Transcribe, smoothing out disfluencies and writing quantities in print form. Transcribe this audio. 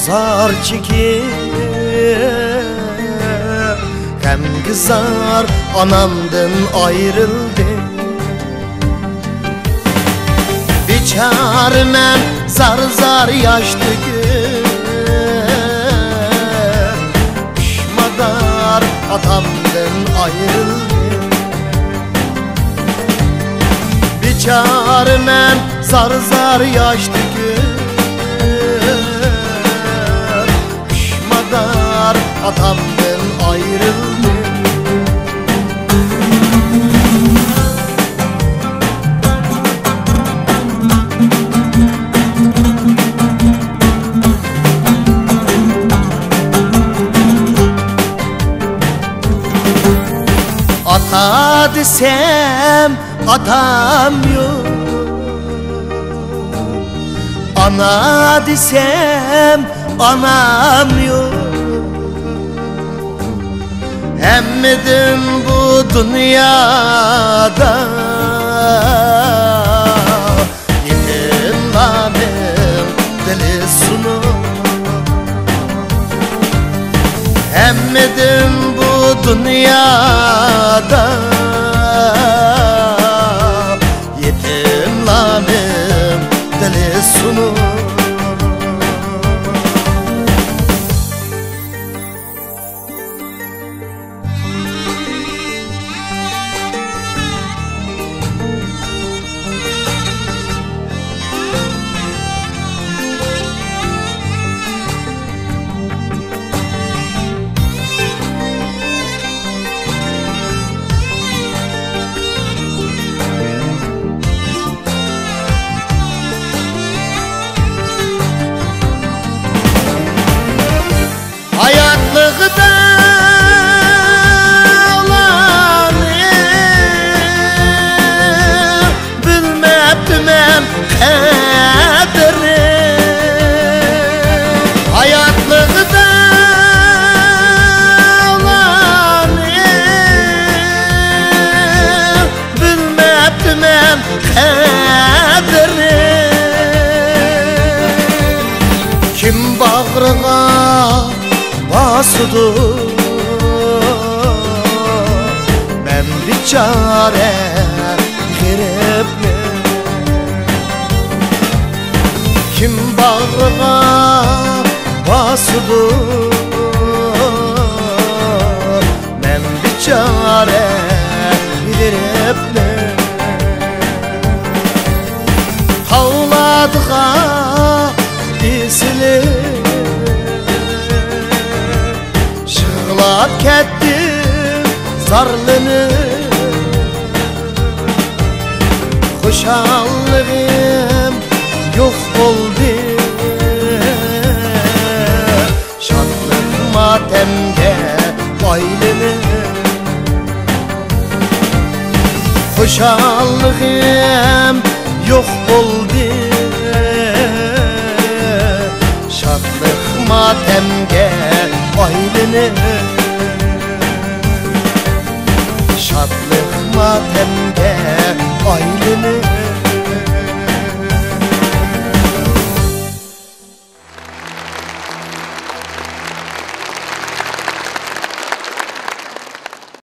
zar çekip hem kızar anamdan ayrıldı. Biçare men zar zar yaş döküp pişmadar atamdan ayrıldı. Biçare men zar zar yaş döküp pişmadar atamdan ayrıldı. Ata desem atam yok, ana desem anam yok. Hemmedim bu dünyada yetim benim dili sunu. Hemmedim bu dünyada yetim benim dili sunu. Hayatlıkta olanı bilmeptim ben kaderi. Hayatlıkta olanı bilmeptim ben kaderi. Kim bağrına basıdı ben biçare giripli. Kim bağrına basıdı ben biçare giripli. Havladığa dizili şığlap kettim zarlını. Hoşallığım yok oldu, şadlık matemde aylını. Hoşallığım yok oldu, şadlık matemde